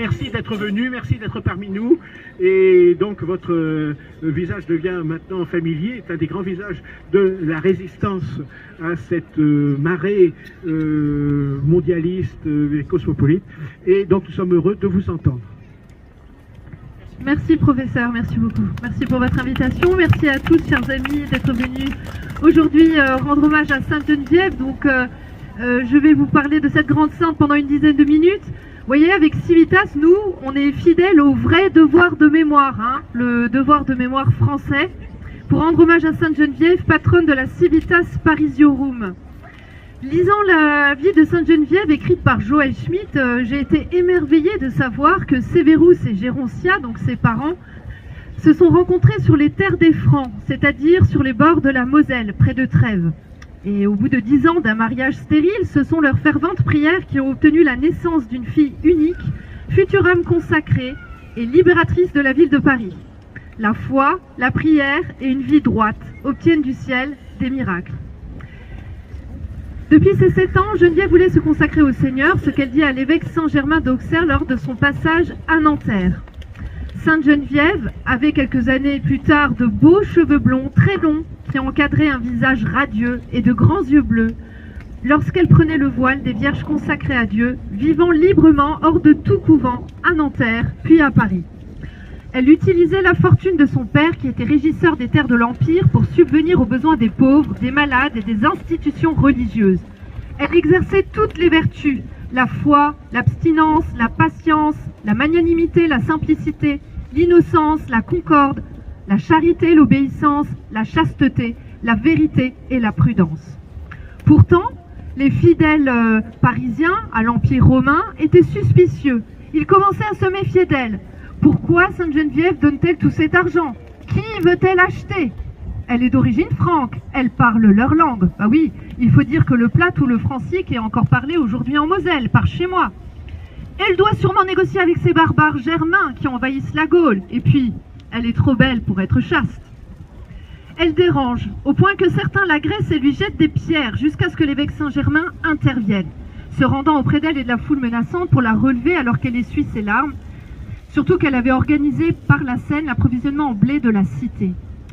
merci d'être venu, merci d'être parmi nous. Et donc votre visage devient maintenant familier, c'est un des grands visages de la résistance à cette marée mondialiste et cosmopolite. Et donc nous sommes heureux de vous entendre. Merci professeur, merci beaucoup. Merci pour votre invitation. Merci à tous, chers amis, d'être venus aujourd'hui rendre hommage à Sainte Geneviève. Donc je vais vous parler de cette grande sainte pendant une dizaine de minutes. Vous voyez, avec Civitas, nous, on est fidèles au vrai devoir de mémoire, hein, le devoir de mémoire français, pour rendre hommage à Sainte Geneviève, patronne de la Civitas Parisiorum. Lisant la vie de Sainte Geneviève écrite par Joël Schmitt, j'ai été émerveillée de savoir que Sévérus et Géroncia, donc ses parents, se sont rencontrés sur les terres des Francs, c'est-à-dire sur les bords de la Moselle, près de Trèves. Et au bout de 10 ans d'un mariage stérile, ce sont leurs ferventes prières qui ont obtenu la naissance d'une fille unique, future âme consacrée et libératrice de la ville de Paris. La foi, la prière et une vie droite obtiennent du ciel des miracles. Depuis ses 7 ans, Geneviève voulait se consacrer au Seigneur, ce qu'elle dit à l'évêque Saint-Germain d'Auxerre lors de son passage à Nanterre. Sainte Geneviève avait quelques années plus tard de beaux cheveux blonds très longs qui encadraient un visage radieux et de grands yeux bleus lorsqu'elle prenait le voile des vierges consacrées à Dieu, vivant librement hors de tout couvent à Nanterre puis à Paris. Elle utilisait la fortune de son père qui était régisseur des terres de l'Empire pour subvenir aux besoins des pauvres, des malades et des institutions religieuses. Elle exerçait toutes les vertus, la foi, l'abstinence, la patience, la magnanimité, la simplicité, l'innocence, la concorde, la charité, l'obéissance, la chasteté, la vérité et la prudence. Pourtant, les fidèles parisiens à l'Empire romain étaient suspicieux. Ils commençaient à se méfier d'elle. Pourquoi Sainte Geneviève donne-t-elle tout cet argent? Qui veut-elle acheter? Elle est d'origine franque, elle parle leur langue. Bah oui, il faut dire que le plat ou le francique est encore parlé aujourd'hui en Moselle, par chez moi. Elle doit sûrement négocier avec ces barbares germains qui envahissent la Gaule. Et puis, elle est trop belle pour être chaste. Elle dérange, au point que certains l'agressent et lui jettent des pierres jusqu'à ce que l'évêque Saint-Germain intervienne, se rendant auprès d'elle et de la foule menaçante pour la relever alors qu'elle essuie ses larmes, surtout qu'elle avait organisé par la Seine l'approvisionnement en blé de la cité.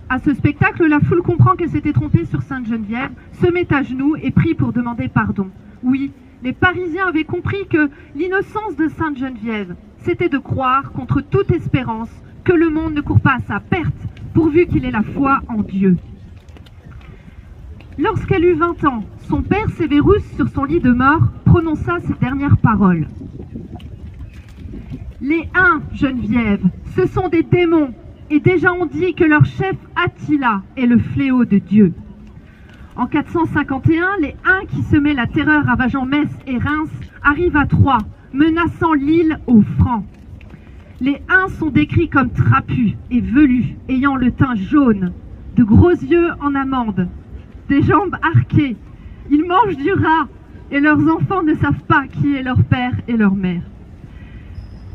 À ce spectacle, la foule comprend qu'elle s'était trompée sur Sainte Geneviève, se met à genoux et prie pour demander pardon. Oui, les Parisiens avaient compris que l'innocence de Sainte Geneviève, c'était de croire, contre toute espérance, que le monde ne court pas à sa perte, pourvu qu'il ait la foi en Dieu. Lorsqu'elle eut 20 ans, son père Sévérus, sur son lit de mort, prononça ces dernières paroles. « Les Huns, Geneviève, ce sont des démons, et déjà on dit que leur chef Attila est le fléau de Dieu. » En 451, les Huns qui semaient la terreur ravageant Metz et Reims arrivent à Troyes, menaçant l'île aux Francs. Les Huns sont décrits comme trapus et velus, ayant le teint jaune, de gros yeux en amande, des jambes arquées. Ils mangent du rat et leurs enfants ne savent pas qui est leur père et leur mère.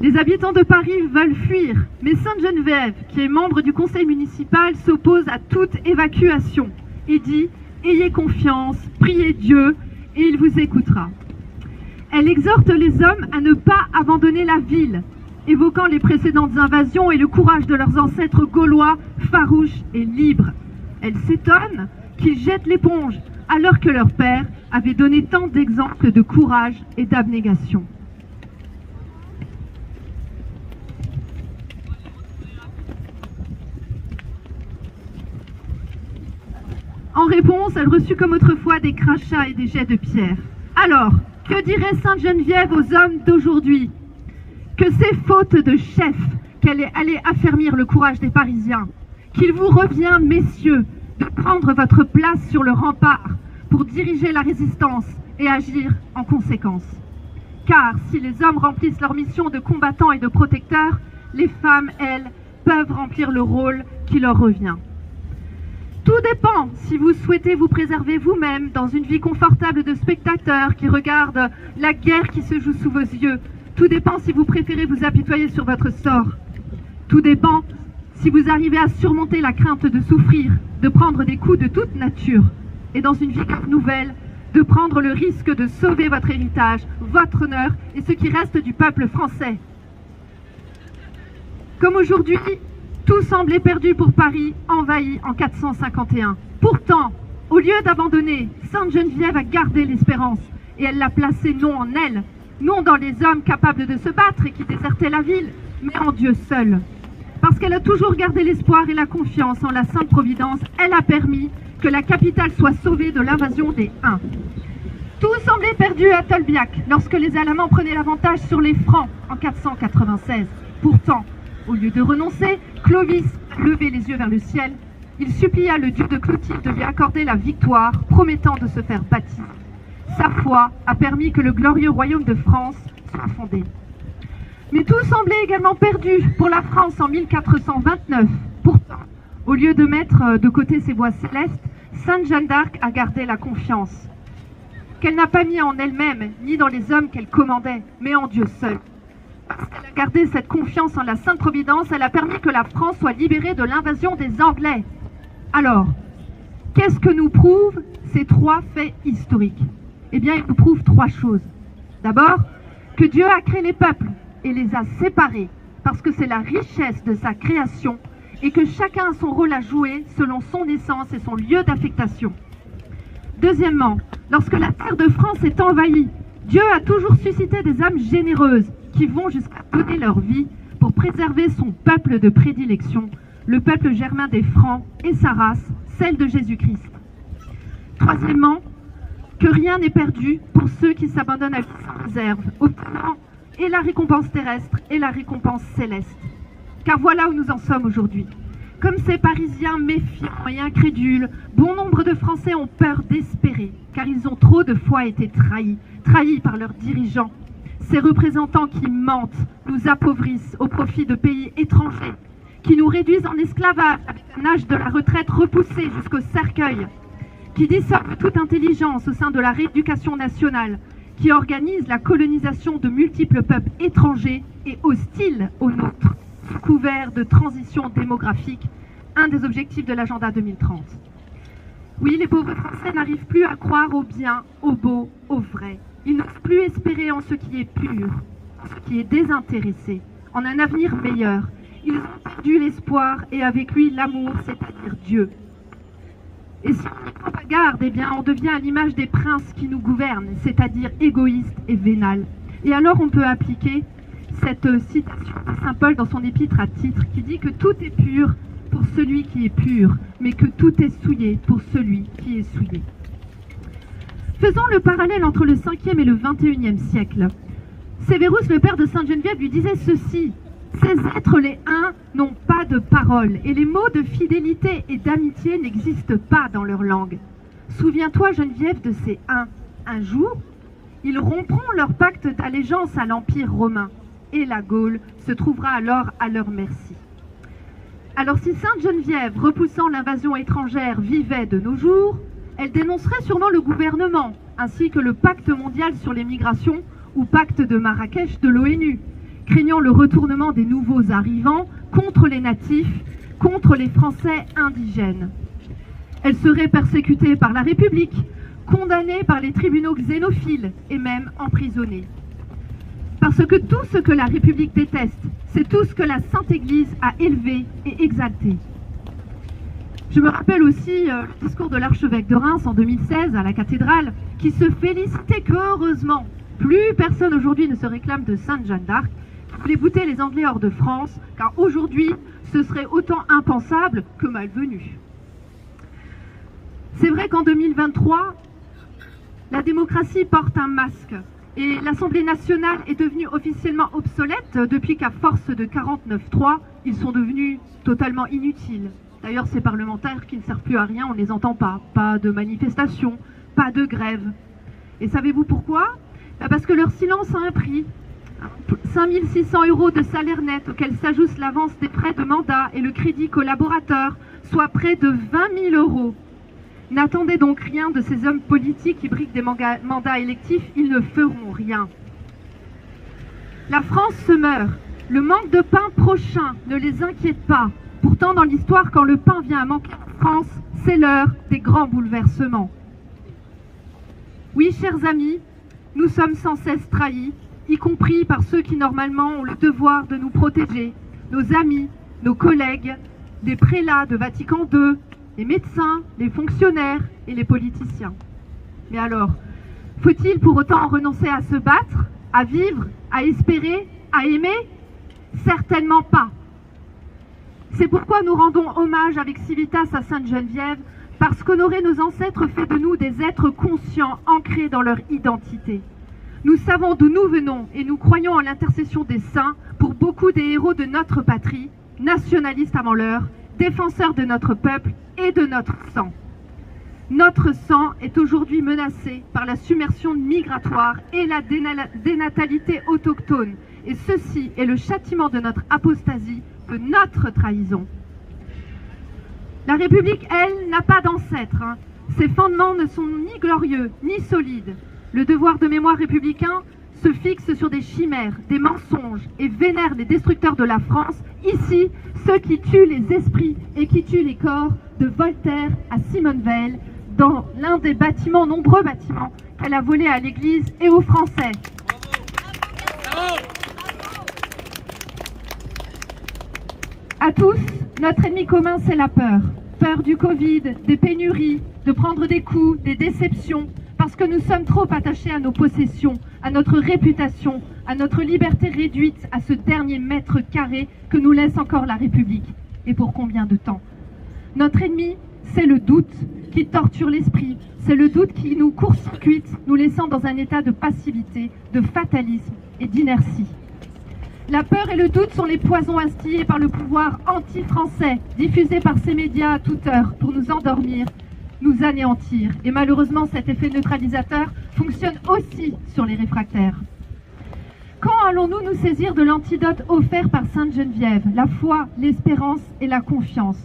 Les habitants de Paris veulent fuir, mais Sainte Geneviève, qui est membre du conseil municipal, s'oppose à toute évacuation et dit « Ayez confiance, priez Dieu et il vous écoutera ». Elle exhorte les hommes à ne pas abandonner la ville, évoquant les précédentes invasions et le courage de leurs ancêtres gaulois, farouches et libres. Elle s'étonne qu'ils jettent l'éponge, alors que leur père avait donné tant d'exemples de courage et d'abnégation. En réponse, elle reçut comme autrefois des crachats et des jets de pierre. Alors, que dirait Sainte Geneviève aux hommes d'aujourd'hui? Que c'est faute de chef qu'elle est allée affermir le courage des Parisiens, qu'il vous revient, messieurs, de prendre votre place sur le rempart pour diriger la résistance et agir en conséquence. Car si les hommes remplissent leur mission de combattants et de protecteurs, les femmes, elles, peuvent remplir le rôle qui leur revient. Tout dépend si vous souhaitez vous préserver vous-même dans une vie confortable de spectateur qui regarde la guerre qui se joue sous vos yeux. Tout dépend si vous préférez vous apitoyer sur votre sort. Tout dépend si vous arrivez à surmonter la crainte de souffrir, de prendre des coups de toute nature et dans une vie nouvelle, de prendre le risque de sauver votre héritage, votre honneur et ce qui reste du peuple français. Comme aujourd'hui, tout semblait perdu pour Paris, envahi en 451. Pourtant, au lieu d'abandonner, Sainte Geneviève a gardé l'espérance et elle l'a placée non en elle, non dans les hommes capables de se battre et qui désertaient la ville, mais en Dieu seul. Parce qu'elle a toujours gardé l'espoir et la confiance en la Sainte Providence, elle a permis que la capitale soit sauvée de l'invasion des Huns. Tout semblait perdu à Tolbiac lorsque les Alamans prenaient l'avantage sur les Francs en 496. Pourtant, au lieu de renoncer, Clovis levait les yeux vers le ciel. Il supplia le duc de Clotilde de lui accorder la victoire, promettant de se faire baptiser. Sa foi a permis que le glorieux royaume de France soit fondé. Mais tout semblait également perdu pour la France en 1429. Pourtant, au lieu de mettre de côté ses voies célestes, Sainte Jeanne d'Arc a gardé la confiance, qu'elle n'a pas mis en elle-même, ni dans les hommes qu'elle commandait, mais en Dieu seul. Parce qu'elle a gardé cette confiance en la Sainte Providence, elle a permis que la France soit libérée de l'invasion des Anglais. Alors, qu'est-ce que nous prouvent ces trois faits historiques? Eh bien, ils nous prouvent trois choses. D'abord, que Dieu a créé les peuples et les a séparés, parce que c'est la richesse de sa création, et que chacun a son rôle à jouer selon son essence et son lieu d'affectation. Deuxièmement, lorsque la terre de France est envahie, Dieu a toujours suscité des âmes généreuses qui vont jusqu'à donner leur vie pour préserver son peuple de prédilection, le peuple germain des Francs et sa race, celle de Jésus-Christ. Troisièmement, que rien n'est perdu pour ceux qui s'abandonnent à lui sans réserve, obtenant et la récompense terrestre et la récompense céleste. Car voilà où nous en sommes aujourd'hui. Comme ces Parisiens méfiants et incrédules, bon nombre de Français ont peur d'espérer, car ils ont trop de fois été trahis par leurs dirigeants. Ces représentants qui mentent, nous appauvrissent au profit de pays étrangers, qui nous réduisent en esclavage avec un âge de la retraite repoussé jusqu'au cercueil, qui dissolvent toute intelligence au sein de la rééducation nationale, qui organisent la colonisation de multiples peuples étrangers et hostiles aux nôtres, sous couvert de transition démographique, un des objectifs de l'agenda 2030. Oui, les pauvres Français n'arrivent plus à croire au bien, au beau, au vrai. Ils n'osent plus espérer en ce qui est pur, en ce qui est désintéressé, en un avenir meilleur. Ils ont perdu l'espoir et avec lui l'amour, c'est-à-dire Dieu. Et si on n'y prend pas garde, eh bien on devient à l'image des princes qui nous gouvernent, c'est-à-dire égoïstes et vénal. Et alors on peut appliquer cette citation de Saint Paul dans son épître à Titre qui dit que tout est pur pour celui qui est pur, mais que tout est souillé pour celui qui est souillé. Faisons le parallèle entre le 5e et le 21e siècle. Sévérus, le père de Sainte Geneviève, lui disait ceci: ces êtres, les uns, n'ont pas de parole, et les mots de fidélité et d'amitié n'existent pas dans leur langue. Souviens-toi, Geneviève, de ces uns. Un jour, ils rompront leur pacte d'allégeance à l'Empire romain, et la Gaule se trouvera alors à leur merci. Alors si Sainte Geneviève, repoussant l'invasion étrangère, vivait de nos jours, elle dénoncerait sûrement le gouvernement, ainsi que le pacte mondial sur les migrations ou pacte de Marrakech de l'ONU, craignant le retournement des nouveaux arrivants contre les natifs, contre les Français indigènes. Elle serait persécutée par la République, condamnée par les tribunaux xénophiles et même emprisonnée. Parce que tout ce que la République déteste, c'est tout ce que la Sainte Église a élevé et exalté. Je me rappelle aussi le discours de l'archevêque de Reims en 2016 à la cathédrale, qui se félicitait que heureusement, plus personne aujourd'hui ne se réclame de Sainte Jeanne d'Arc, qui voulait bouter les Anglais hors de France, car aujourd'hui, ce serait autant impensable que malvenu. C'est vrai qu'en 2023, la démocratie porte un masque. Et l'Assemblée nationale est devenue officiellement obsolète depuis qu'à force de 49.3, ils sont devenus totalement inutiles. D'ailleurs, ces parlementaires qui ne servent plus à rien, on ne les entend pas. Pas de manifestations, pas de grève. Et savez-vous pourquoi? Parce que leur silence a un prix. 5 600 € de salaire net, auquel s'ajoute l'avance des frais de mandat et le crédit collaborateur, soit près de 20 000 €. N'attendez donc rien de ces hommes politiques qui briquent des mandats électifs, ils ne feront rien. La France se meurt. Le manque de pain prochain ne les inquiète pas. Pourtant, dans l'histoire, quand le pain vient à manquer en France, c'est l'heure des grands bouleversements. Oui, chers amis, nous sommes sans cesse trahis, y compris par ceux qui normalement ont le devoir de nous protéger, nos amis, nos collègues, des prélats de Vatican II, les médecins, les fonctionnaires et les politiciens. Mais alors, faut-il pour autant renoncer à se battre, à vivre, à espérer, à aimer? Certainement pas. C'est pourquoi nous rendons hommage avec Civitas à Sainte-Geneviève, parce qu'honorer nos ancêtres fait de nous des êtres conscients, ancrés dans leur identité. Nous savons d'où nous venons et nous croyons en l'intercession des saints pour beaucoup des héros de notre patrie, nationalistes avant l'heure, défenseurs de notre peuple et de notre sang. Notre sang est aujourd'hui menacé par la submersion migratoire et la dénatalité autochtone. Et ceci est le châtiment de notre apostasie, de notre trahison. La République, elle, n'a pas d'ancêtre. Ses fondements ne sont ni glorieux, ni solides. Le devoir de mémoire républicain se fixe sur des chimères, des mensonges et vénère les destructeurs de la France, ici, ceux qui tuent les esprits et qui tuent les corps, de Voltaire à Simone Veil, dans l'un des bâtiments, nombreux bâtiments, qu'elle a volés à l'Église et aux Français. À tous, notre ennemi commun, c'est la peur. Peur du Covid, des pénuries, de prendre des coups, des déceptions, parce que nous sommes trop attachés à nos possessions, à notre réputation, à notre liberté réduite, à ce dernier mètre carré que nous laisse encore la République. Et pour combien de temps? Notre ennemi, c'est le doute qui torture l'esprit, c'est le doute qui nous court-circuite, nous laissant dans un état de passivité, de fatalisme et d'inertie. La peur et le doute sont les poisons instillés par le pouvoir anti-français, diffusés par ces médias à toute heure pour nous endormir, nous anéantir. Et malheureusement, cet effet neutralisateur fonctionne aussi sur les réfractaires. Quand allons-nous nous saisir de l'antidote offert par Sainte-Geneviève, la foi, l'espérance et la confiance?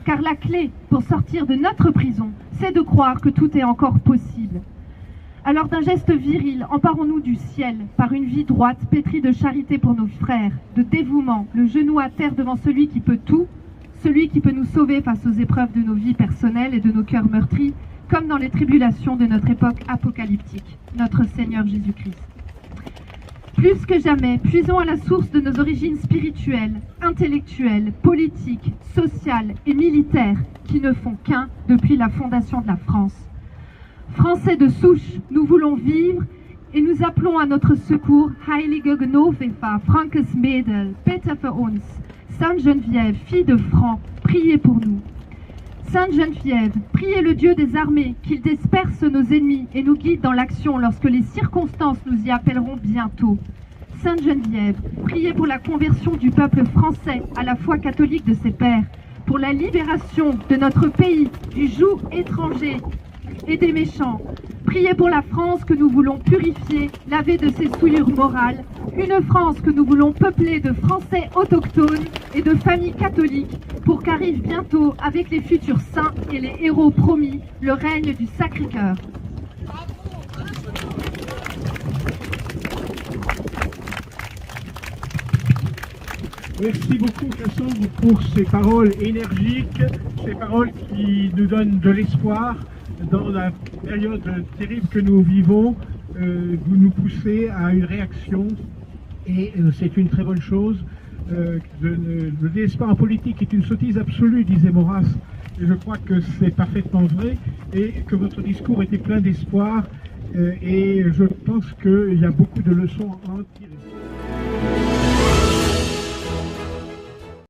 Car la clé pour sortir de notre prison, c'est de croire que tout est encore possible. Alors d'un geste viril, emparons-nous du ciel par une vie droite, pétrie de charité pour nos frères, de dévouement, le genou à terre devant celui qui peut tout, celui qui peut nous sauver face aux épreuves de nos vies personnelles et de nos cœurs meurtris, comme dans les tribulations de notre époque apocalyptique, notre Seigneur Jésus-Christ. Plus que jamais, puisons à la source de nos origines spirituelles, intellectuelles, politiques, sociales et militaires qui ne font qu'un depuis la fondation de la France. Français de souche, nous voulons vivre et nous appelons à notre secours Heilige Genovefa, Frankes Mädel, Peter für uns, Sainte Geneviève, fille de Franc, priez pour nous. Sainte Geneviève, priez le Dieu des armées, qu'il disperse nos ennemis et nous guide dans l'action lorsque les circonstances nous y appelleront bientôt. Sainte Geneviève, priez pour la conversion du peuple français à la foi catholique de ses pères, pour la libération de notre pays du joug étranger et des méchants. Priez pour la France que nous voulons purifier, laver de ses souillures morales, une France que nous voulons peupler de Français autochtones et de familles catholiques, pour qu'arrive bientôt, avec les futurs saints et les héros promis, le règne du Sacré-Cœur. Merci beaucoup Cassandre pour ces paroles énergiques, ces paroles qui nous donnent de l'espoir dans la période terrible que nous vivons. Vous nous poussez à une réaction et c'est une très bonne chose. Le désespoir en politique est une sottise absolue, disait Maurras, et je crois que c'est parfaitement vrai et que votre discours était plein d'espoir et je pense qu'il y a beaucoup de leçons à en tirer.